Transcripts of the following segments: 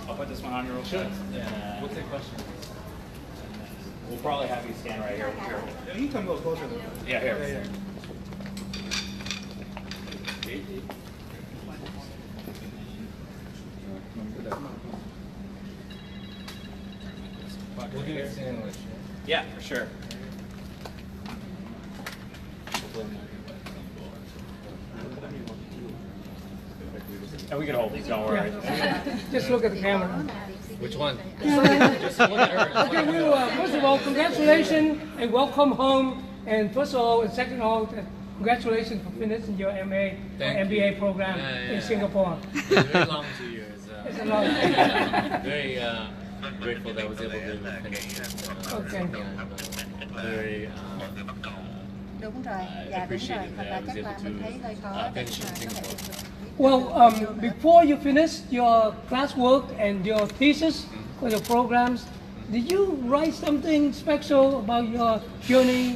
I'll put this one on real quick. We'll take questions. We'll probably have you stand right here. Yeah, you can go closer. Yeah, here. Yeah. We'll do it in English. Yeah, for sure. And we can hold these, don't worry. Just look at the camera. Which one? Okay, first of all, congratulations and welcome home. And first of all, and second of all, congratulations for finishing your MA or MBA program in Singapore. It's a very long 2 years. It's a long Very grateful that I was able to finish it. Okay. Very Đúng rồi, dạ đúng rồi. Thật ra chắc là mình thấy hơi khó để mà có thể tìm được. Well, before you finished your classwork and your thesis for the programs, did you write something special about your journey,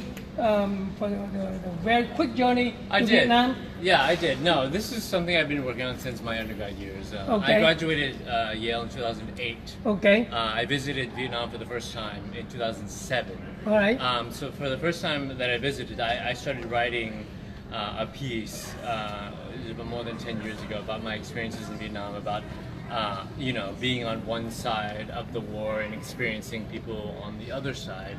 for the very quick journey to Vietnam? Yeah, I did. No, this is something I've been working on since my undergrad years. Okay. I graduated Yale in 2008. Okay. I visited Vietnam for the first time in 2007. All right. So for the first time that I visited, I started writing a piece more than 10 years ago about my experiences in Vietnam, about being on one side of the war and experiencing people on the other side.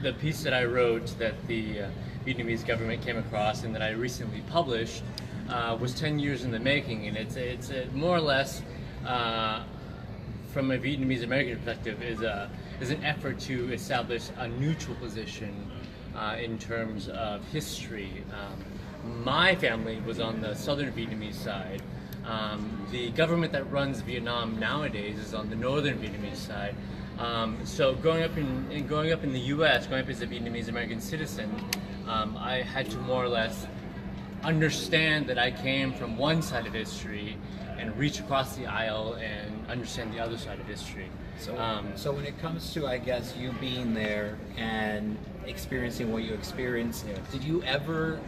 The piece that I wrote that the Vietnamese government came across and that I recently published was 10 years in the making, and it's more or less from a Vietnamese American perspective is an effort to establish a neutral position in terms of history. My family was on the southern Vietnamese side. The government that runs Vietnam nowadays is on the northern Vietnamese side. So growing up in the U.S., growing up as a Vietnamese American citizen, I had to more or less understand that I came from one side of history and reach across the aisle and understand the other side of history. So when it comes to, I guess, you being there and experiencing what you experienced, did you ever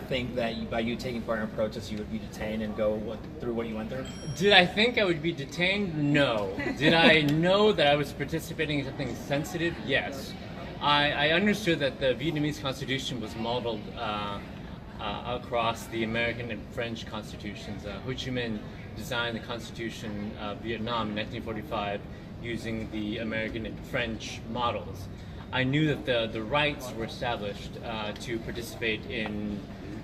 think that by you taking part in a protest you would be detained and go through what you went through? Did I think I would be detained? No. Did I know that I was participating in something sensitive? Yes. I understood that the Vietnamese Constitution was modeled across the American and French constitutions. Ho Chi Minh designed the Constitution of Vietnam in 1945 using the American and French models. I knew that the rights were established to participate in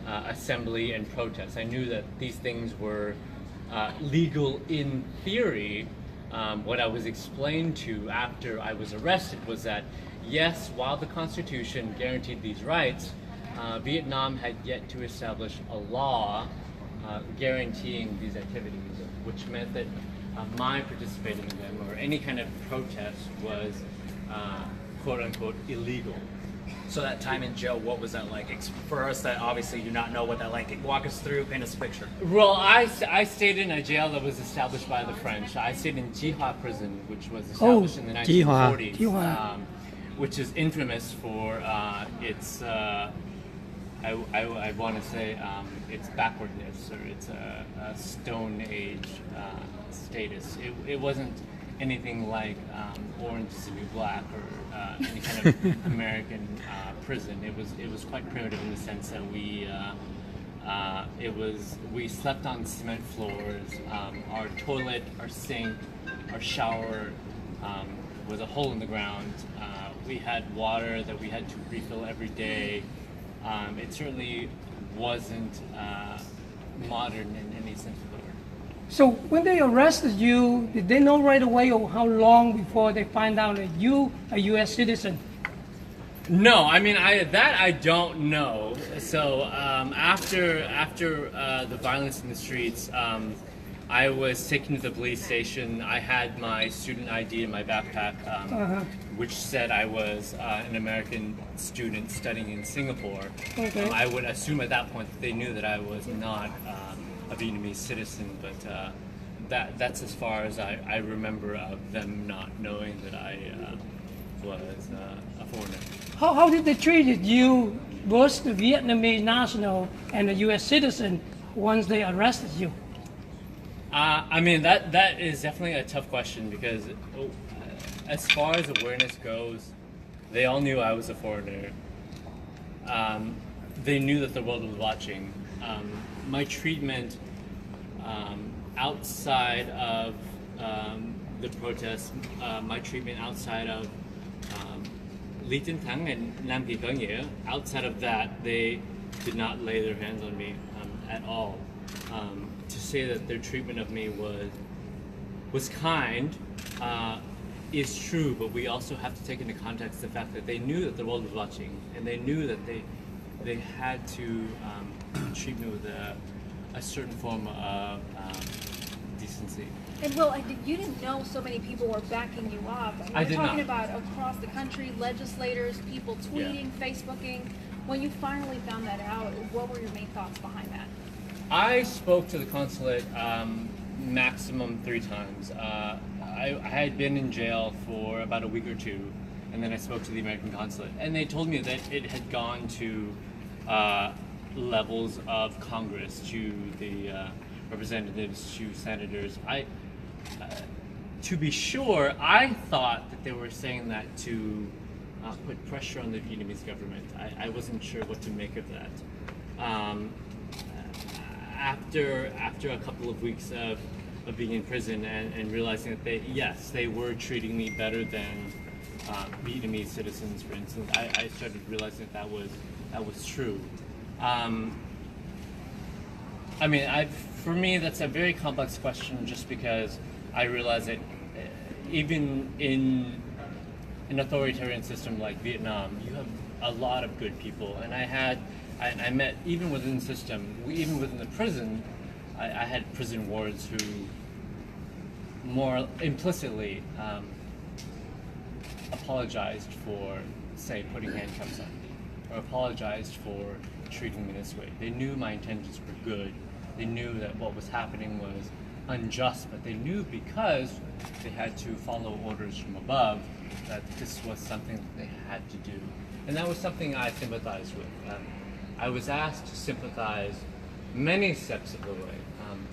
assembly and protest. I knew that these things were legal in theory. What I was explained to after I was arrested was that, yes, while the Constitution guaranteed these rights, Vietnam had yet to establish a law guaranteeing these activities, which meant that my participating in them or any kind of protest was quote-unquote illegal. So that time in jail, what was that like? For us that obviously do not know what that like, walk us through, paint us a picture. Well, I stayed in a jail that was established by the French. I stayed in Chi Hoa prison, which was established in the 1940s, which is infamous for its, I want to say, its backwardness or its Stone Age status. It wasn't anything like Orange is the New Black or any kind of American prison. It was quite primitive in the sense that we slept on cement floors. Our toilet, our sink, our shower was a hole in the ground. We had water that we had to refill every day. It certainly wasn't modern in any sense of the word. So when they arrested you, did they know right away or how long before they find out that you are a U.S. citizen? No, I mean I don't know. So after the violence in the streets, I was taken to the police station. I had my student ID in my backpack, which said I was an American student studying in Singapore. Okay. I would assume at that point that they knew that I was not a Vietnamese citizen, but that's as far as I remember of them not knowing that I was a foreigner. How did they treat you, both the Vietnamese national and the U.S. citizen, once they arrested you? I mean, that is definitely a tough question because as far as awareness goes, they all knew I was a foreigner. They knew that the world was watching. My treatment outside of the protests, my treatment outside of Lý Chân Thắng and Nam Kỳ Có Nghĩa, outside of that, they did not lay their hands on me at all. To say that their treatment of me was kind is true, but we also have to take into context the fact that they knew that the world was watching, and they knew that they had to treat me with a certain form of decency. And well, you didn't know so many people were backing you up. I did We're talking not. about across the country, legislators, people tweeting, Facebooking. When you finally found that out, what were your main thoughts behind that? I spoke to the consulate maximum 3 times. I had been in jail for about a week or 2, and then I spoke to the American consulate, and they told me that it had gone to levels of Congress, to the representatives, to senators. To be sure, I thought that they were saying that to put pressure on the Vietnamese government. I wasn't sure what to make of that. After a couple of weeks of being in prison and realizing that they were treating me better than Vietnamese citizens, for instance, I started realizing that was true. I mean, for me, that's a very complex question, just because I realize that even in an authoritarian system like Vietnam, you have a lot of good people, and I met, even within the system, even within the prison, I had prison wards who more implicitly apologized for, say, putting handcuffs on me, or apologized for treating me this way. They knew my intentions were good. They knew that what was happening was unjust, but they knew because they had to follow orders from above that this was something that they had to do. And that was something I sympathized with. I was asked to sympathize many steps of the way,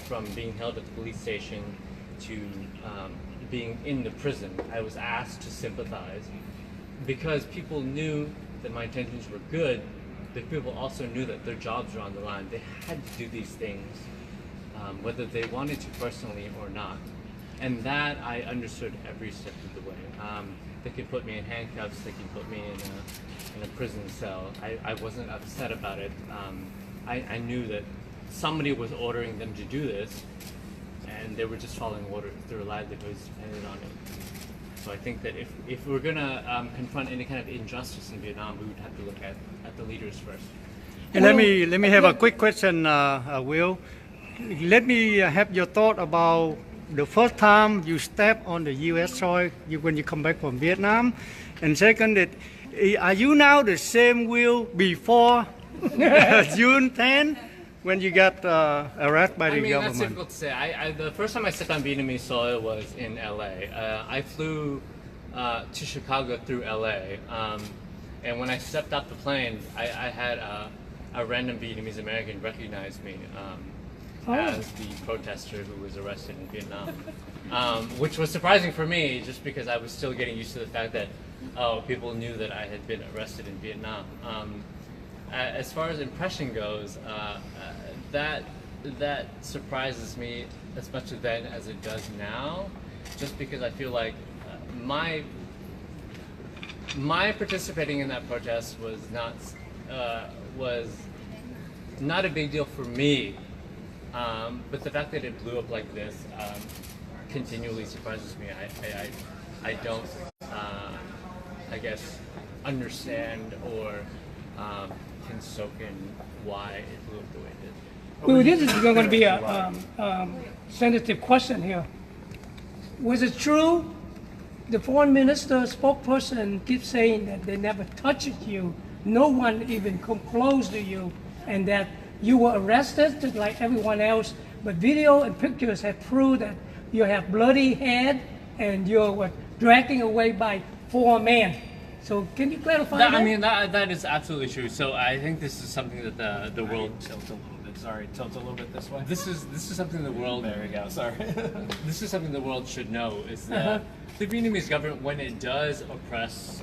from being held at the police station to being in the prison. I was asked to sympathize because people knew that my intentions were good, but people also knew that their jobs were on the line. They had to do these things, whether they wanted to personally or not. And that I understood every step of the way. They could put me in handcuffs, they could put me in a prison cell. I wasn't upset about it. I knew that somebody was ordering them to do this, and they were just following orders. Their livelihoods depended on it. So I think that if we're going to confront any kind of injustice in Vietnam, we would have to look at the leaders first. And let me have a quick question, Will. Let me have your thought about the first time you step on the U.S. soil when you come back from Vietnam, and second, are you now the same Will before June 10 when you got arrested by the government? That's difficult to say. The first time I stepped on Vietnamese soil was in L.A. I flew to Chicago through L.A. And when I stepped off the plane, I had a random Vietnamese American recognize me as the protester who was arrested in Vietnam, which was surprising for me, just because I was still getting used to the fact that people knew that I had been arrested in Vietnam. As far as impression goes, that surprises me as much then as it does now, just because I feel like my participating in that protest was not a big deal for me, but the fact that it blew up like this continually surprises me. I don't, I guess, understand or can soak in why it blew up the way it did. Well, this is going to be a sensitive question here. Was it true the foreign minister spokesperson keeps saying that they never touched you, no one even come close to you, and that you were arrested just like everyone else, but video and pictures have proved that you have bloody head and you were dragged away by 4 men. So can you clarify that? I mean, that is absolutely true. So I think this is something that the world Sorry, tilt a little bit this way. This is something the world. There we go. Sorry. This is something the world should know: is that the Vietnamese government, when it does oppress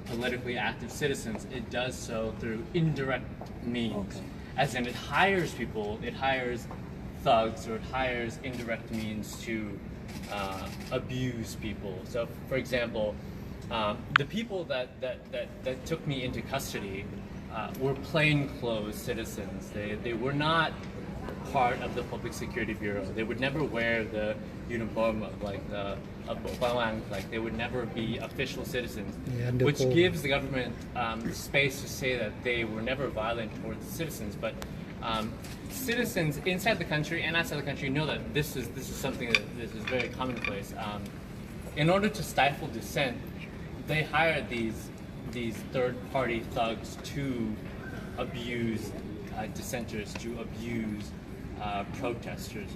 politically active citizens, it does so through indirect means. As in, it hires people, it hires thugs, or it hires indirect means to abuse people. So, for example, the people that took me into custody were plainclothes citizens. They were not part of the Public Security Bureau. They would never wear the uniform of like they would never be official citizens, which gives the government the space to say that they were never violent towards citizens. But citizens inside the country and outside the country know that this is something that this is very commonplace. In order to stifle dissent, they hired these third-party thugs to abuse dissenters, to abuse protesters.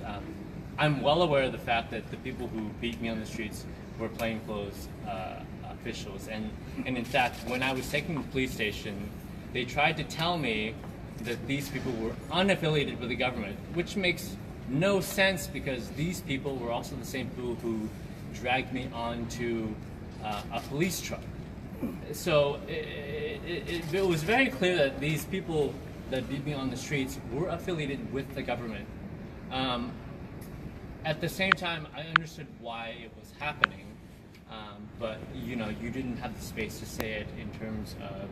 I'm well aware of the fact that the people who beat me on the streets were plainclothes officials, and in fact, when I was taken to the police station, they tried to tell me that these people were unaffiliated with the government, which makes no sense because these people were also the same people who dragged me onto a police truck. So it was very clear that these people that beat me on the streets were affiliated with the government. At the same time, I understood why it was happening, but you didn't have the space to say it in terms of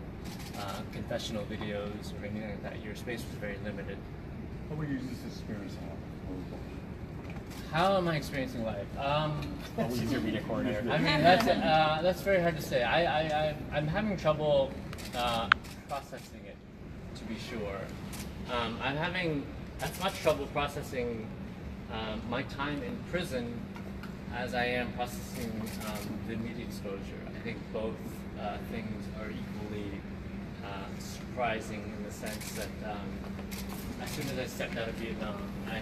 confessional videos or anything like that. Your space was very limited. How will you use this experience now? How am I experiencing life? How will you use your media coordinator? I mean, that's very hard to say. I'm having trouble processing it, to be sure. I'm having as much trouble processing my time in prison as I am processing the media exposure. I think both things are equally surprising in the sense that as soon as I stepped out of Vietnam, I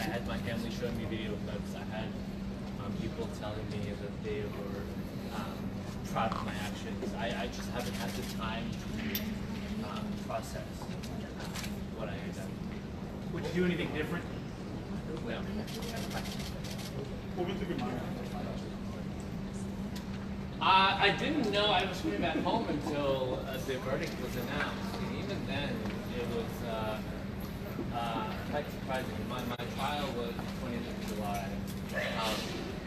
had my family showing me video clips. I had people telling me that they were proud of my actions. I just haven't had the time to process what I had done. Would you do anything different? No. What was the good mind? I didn't know I was coming back home until the verdict was announced. And even then, it was quite surprising. My trial was the 20th of July.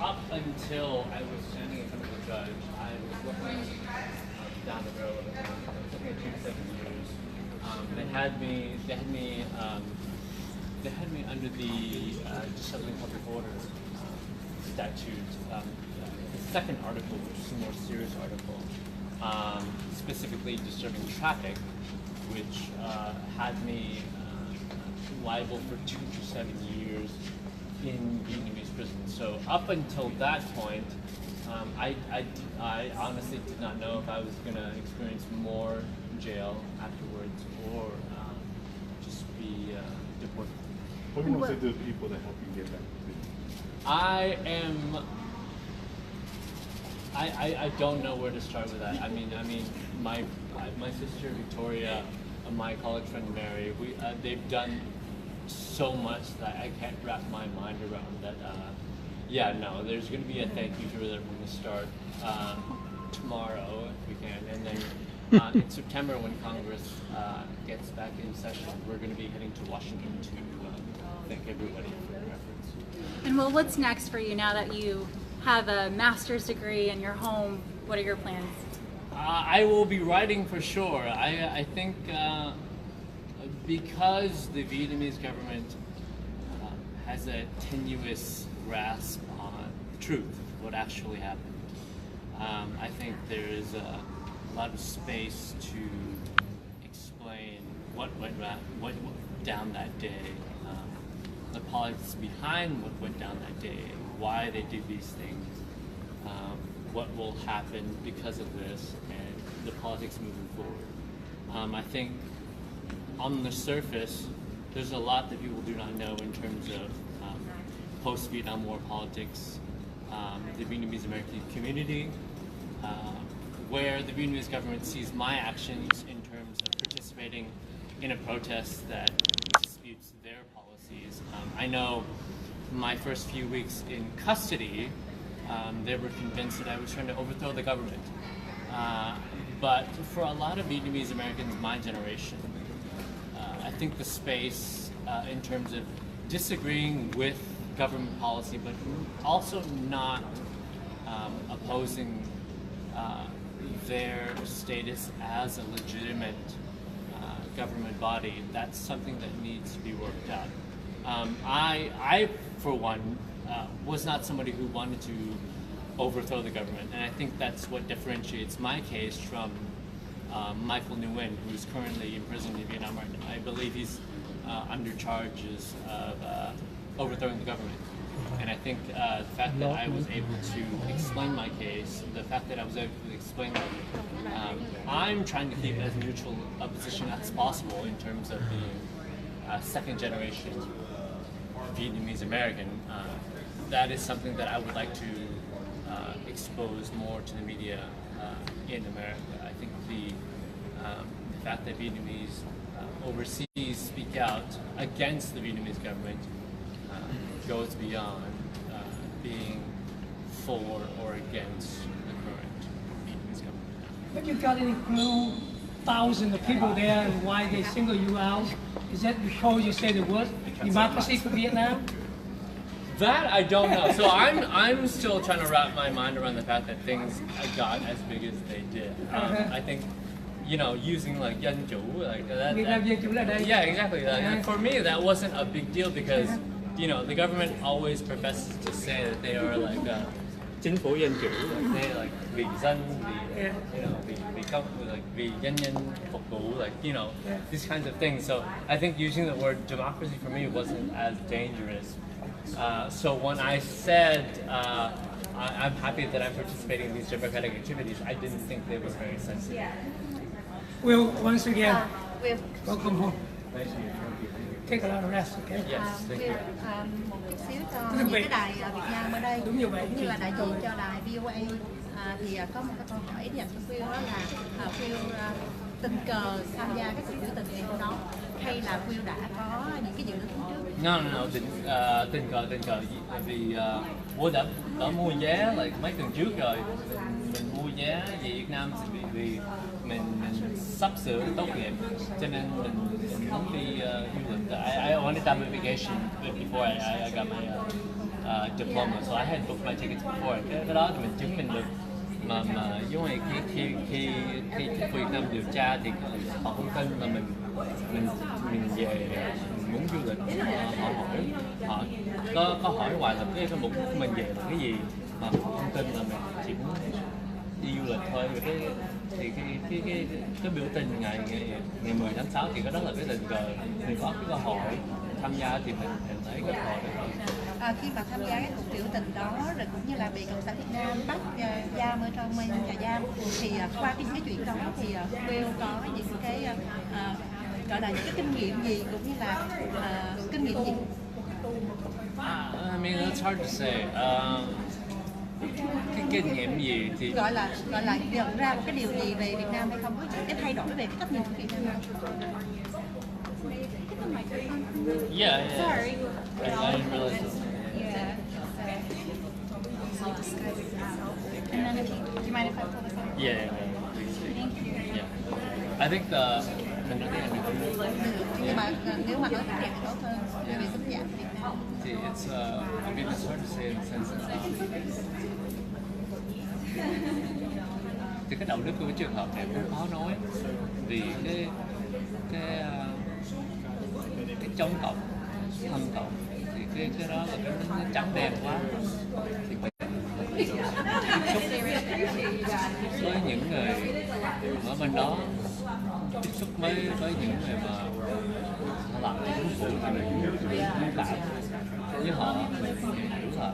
Up until I was standing in front of the judge, I was looking down the road. I was looking at 2 to 7 years. They had me under the Disabling Public Order statute. The second article, which is a more serious article, specifically disturbing traffic, which had me liable for 2 to 7 years in Vietnamese prison. So up until that point, I honestly did not know if I was going to experience more jail afterwards or just be deported. What do you want to say to the people that help you get back? I don't know where to start with that. I mean, my sister Victoria, my college friend Mary, they've done so much that I can't wrap my mind around that. There's going to be a thank you to them from the start tomorrow if we can, and then in September when Congress gets back in session, we're going to be heading to Washington to thank everybody for their efforts. And well, what's next for you now that you have a master's degree in your home? What are your plans? I will be writing for sure. I think because the Vietnamese government has a tenuous grasp on the truth, what actually happened, I think there is a lot of space to explain what went down that day, the politics behind what went down that day, why they did these things, what will happen because of this, and the politics moving forward. I think on the surface, there's a lot that people do not know in terms of post-Vietnam War politics, the Vietnamese American community, where the Vietnamese government sees my actions in terms of participating participating in a protest that disputes their policies. I know my first few weeks in custody, they were convinced that I was trying to overthrow the government. But for a lot of Vietnamese Americans my generation, I think the space in terms of disagreeing with government policy, but also not opposing their status as a legitimate government body, that's something that needs to be worked out. I for one, was not somebody who wanted to overthrow the government, and I think that's what differentiates my case from Michael Nguyen, who is currently imprisoned in Vietnam right now. I believe he's under charges of overthrowing the government. And I think the fact that I was able to explain my case, the fact that I was able to explain that I'm trying to keep as neutral a position as possible in terms of being a second generation Vietnamese American. That is something that I would like to expose more to the media in America. I think the fact that Vietnamese overseas speak out against the Vietnamese government goes beyond being for or against the current Vietnamese government. Have you got any clue, thousands of people there, and why they single you out? Is that because you say the word democracy for Vietnam? That I don't know. So I'm still trying to wrap my mind around the fact that things got as big as they did. I think, you know, using like dân chủ, like that. Yeah, exactly. For me, that wasn't a big deal because, you know, the government always professes to say that they are like chính phủ dân chủ, like they like vì dân, vì, you know, vì công, like vì nhân dân phục vụ, like, you know, these kinds of things. So I think using the word democracy for me wasn't as dangerous. So when I said I'm happy that I'm participating in these democratic activities, I didn't think they were very sensitive. Well, once again, Will, welcome home. Take a lot of rest, okay? Yes, thank you. một chút xíu cho những cái đài Việt Nam ở đây Đúng như vậy. cũng như là đại diện cho đài VOA thì có một cái câu hỏi dành cho Will, đó là Will tình cờ tham gia cái cuộc biểu tình ngày hôm đó hay là Will đã có những cái dự định trước? No, tình cờ vì Will đã mua vé like mấy tuần trước rồi. Mình mua vé về Việt Nam vì mình sắp sửa tốt nghiệp, cho nên mình muốn đi du lịch. I wanted to have a vacation before I got my diploma, so I had booked my tickets before. Cái đó thì mình chứng minh được mà giống như khi Việt Nam điều tra thì họ không tin là mình về mình muốn du lịch. Họ có hỏi hoài là cái mục đích của mình về là cái gì mà họ không tin là mình chỉ muốn đi du lịch thôi. Cái biểu tình ngày 10 tháng 6 thì cái đó là cái tình cờ mình có cái cơ hội tham gia thì mình thấy cái cơ hội đó. Khi mà tham gia cái cuộc biểu tình đó rồi cũng như là bị cộng sản Việt Nam bắt giam ở trong nhà giam thì qua những cái chuyện đó thì Will có những cái gọi là những cái kinh nghiệm gì cũng như là kinh nghiệm gì? I mean, that's hard to say. Cái kinh nghiệm gì thì gọi là nhận ra một cái điều gì về Việt Nam hay không, có những cái thay đổi về cái cách nhìn của Việt Nam? Yeah. Sorry. I didn't realize this. And then do you mind if I pull this out? Yeah, please. Thank you. Yeah. I think mình nói tiếng Anh. Nhưng mà nếu mà nói tiếng Việt thì tốt hơn vì tính dạng Việt Nam. Thì I mean, it's hard to say in the sense that thì cái đạo đức của cái trường hợp này cũng khó nói vì cái chống cộng, thâm cộng thì cái đó là cái trắng đen quá thì mình tiếp xúc với những người ở bên đó, tiếp xúc với những người mà họ làm chính phủ thì mình muốn cảm với họ, mình hiểu là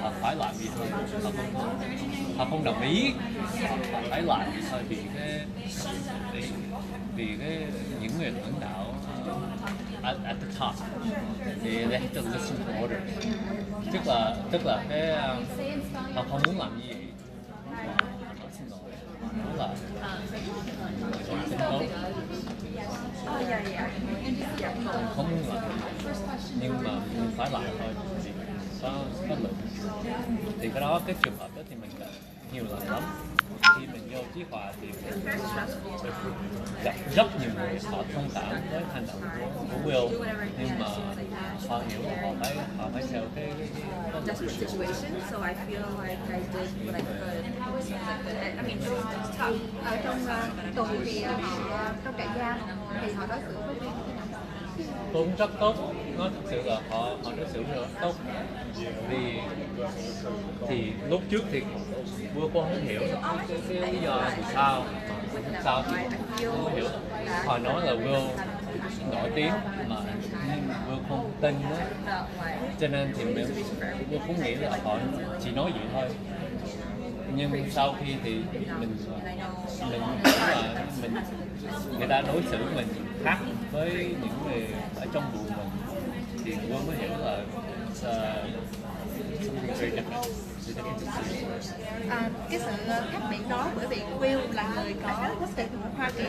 họ phải làm gì thôi, họ không đồng ý, họ phải làm gì thôi vì những người lãnh đạo at the top thì they have to listen to orders, tức là cái họ không muốn làm gì vậy, họ xin lỗi, đó là tính tốt. Không muốn làm nhưng mà mình phải làm thôi, có lượng. Thì cái đó, cái trường hợp đó thì mình gặp nhiều lần lắm. Khi mình vô Trí Hòa thì mình gặp rất nhiều người họ thông cảm với hành động của Will, nhưng mà họ hiểu là họ phải theo cái desperate situation, so I feel like I did what I could. I mean, it's tough. Ở trong tù thì trong trại giam thì họ đối xử với Will như thế nào? cũng rất tốt, nó thực sự là họ đối xử rất tốt. Vì thì lúc trước thì Will cũng không hiểu cái lý do vì sao thì không hiểu. Họ nói là Will nổi tiếng mà Will không tin đó, cho nên thì Will cũng nghĩ là họ chỉ nói vậy thôi. Nhưng sau khi thì mình hiểu là người ta đối xử mình khác với những người ở trong buồng mình, thì Will mới hiểu là cái sự khác biệt đó bởi vì Will là người có quốc tịch của Hoa Kỳ.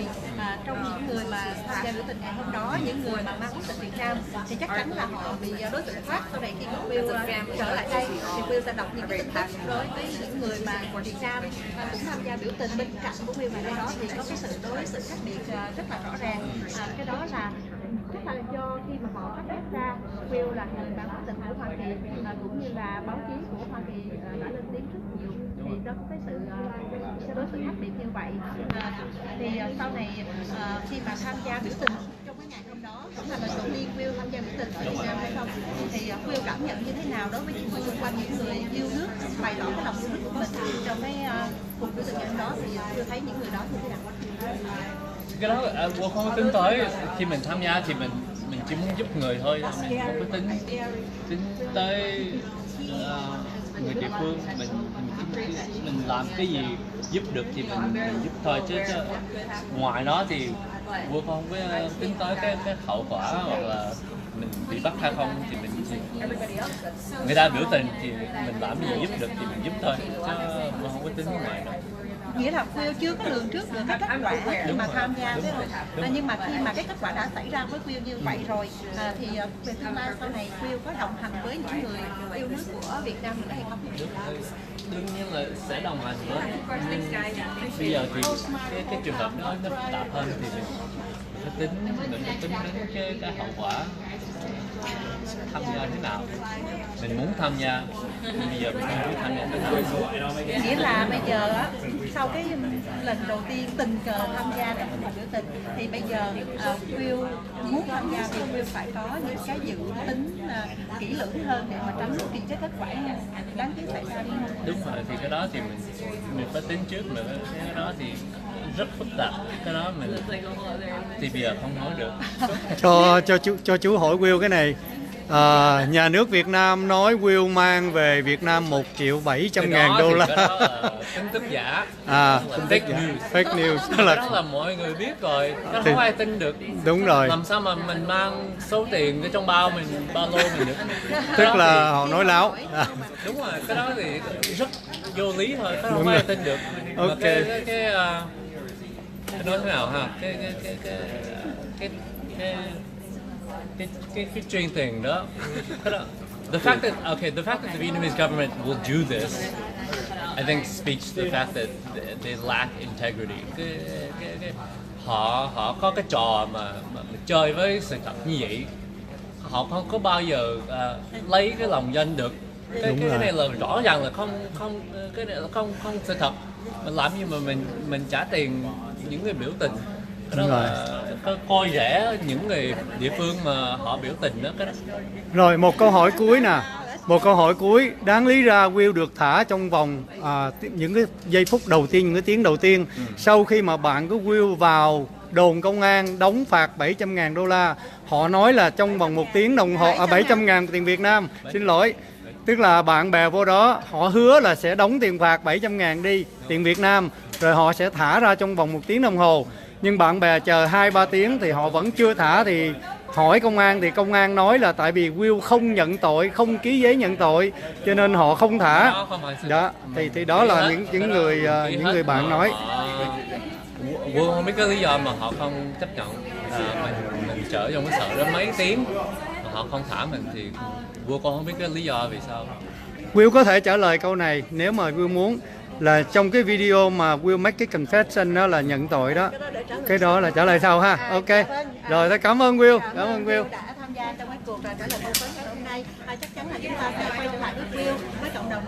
Trong những người mà tham gia biểu tình ngày hôm đó, những người mà mang quốc tịch Việt Nam thì chắc chắn là họ bị đối xử khác. Sau này khi Will trở lại đây thì Will sẽ đọc những cái tin tức đối với những người mà của Việt Nam cũng tham gia biểu tình bên cạnh của Will ngày đó, thì có cái sự đối xử khác biệt rất là rõ ràng. Cái đó là chắc là do khi mà họ phát hiện ra Will là người mang quốc tịch của Hoa Kỳ, cũng như là báo chí của Hoa Kỳ đã lên tiếng rất nhiều, thì đó có cái sự đối xử khác biệt như vậy. Thì sau này khi mà tham gia biểu tình trong cái ngày hôm đó, cũng là lần đầu tiên Will tham gia biểu tình ở Việt Nam hay không, thì Will cảm nhận như thế nào đối với những người xung quanh, những người yêu nước bày tỏ cái lòng yêu nước của mình trong cái cuộc biểu tình ngày hôm đó, thì Will thấy những người đó như thế nào? Cái đó Will không có tính tới. Khi mình tham gia thì mình chỉ muốn giúp người thôi, mình không có tính tới người địa phương. Mình làm cái gì giúp được thì mình giúp thôi, chứ ngoài đó thì Will không có tính tới cái hậu quả, hoặc là mình bị bắt hay không thì người ta biểu tình thì mình làm cái gì giúp được thì mình giúp thôi, chứ Will không có tính ngoài đó. Nghĩa là Will chưa có lường trước được cái kết quả khi mà tham gia, phải không? Nhưng mà khi mà cái kết quả đã xảy ra với Will như vậy rồi, thì về tương lai sau này Will có đồng hành với những người yêu nước của Việt Nam nữa hay không? Đương nhiên là sẽ đồng hành nữa. Bây giờ thì cái trường hợp nó phức tạp hơn thì mình phải tính đến cái hậu quả tham gia thế nào. Mình muốn tham gia, bây giờ mình không biết tham gia thế nào. Nghĩa là bây giờ á, sau cái lần đầu tiên tình cờ tham gia trong cuộc biểu tình, thì bây giờ Will muốn tham gia thì Will phải có những cái dự tính kỹ lưỡng hơn để mà tránh cái kết quả đáng tiếc xảy ra, đúng không? Đúng rồi, thì cái đó thì mình phải tính trước nữa. Cái đó thì rất phức tạp, cái đó mình thì bây giờ không nói được. Cho chú hỏi Will cái này. Nhà nước Việt Nam nói Will mang về Việt Nam 1.700.000 đô la. Cái đó là tin tức giả, fake news. Cái đó là mọi người biết rồi, cái đó không ai tin được. Đúng rồi. Làm sao mà mình mang số tiền ở trong ba lô mình được? Tức là họ nói láo. Đúng rồi, cái đó thì rất vô lý thôi, cái đó không ai tin được. Ok. Mà cái nói thế nào ha, cái truyền tiền đó, the fact that the Vietnamese government will do this, I think speaks to the fact that they lack integrity. Họ có cái trò mà chơi với sự thật như vậy, họ không có bao giờ lấy cái lòng dân được. Cái này là rõ ràng là cái này là không sự thật. Mình làm như mà mình trả tiền những người biểu tình, cái đó là coi rẻ những người địa phương mà họ biểu tình đó. Cái đó. Rồi một câu hỏi cuối nè. Một câu hỏi cuối, đáng lý ra Will được thả trong vòng những cái giây phút đầu tiên, những cái tiếng đầu tiên. Sau khi mà bạn của Will vào đồn công an đóng phạt 700.000 đô la, họ nói là trong vòng 1 tiếng đồng hồ, 700.000 tiền Việt Nam, xin lỗi. Tức là bạn bè vô đó, họ hứa là sẽ đóng tiền phạt 700.000 đi, tiền Việt Nam, rồi họ sẽ thả ra trong vòng 1 tiếng đồng hồ. nhưng bạn bè chờ 2-3 tiếng thì họ vẫn chưa thả, thì hỏi công an thì công an nói là tại vì Will không nhận tội, không ký giấy nhận tội cho nên họ không thả. Đó thì đó là những người bạn nói. Will không biết cái lý do mà họ không chấp nhận mình chở trong cái sợ đó mấy tiếng mà họ không thả mình, thì Will con không biết cái lý do vì sao. Will có thể trả lời câu này nếu mà Will muốn, là trong cái video mà Will make cái confession đó là nhận tội đó. Cái đó là trả lời sau ha. Ok. Rồi, tôi cảm ơn Will. Cảm ơn Will đã tham gia trong cái cuộc trả lời phỏng vấn ngày hôm nay. Chắc chắn là chúng ta sẽ quay trở lại với Will với cộng đồng.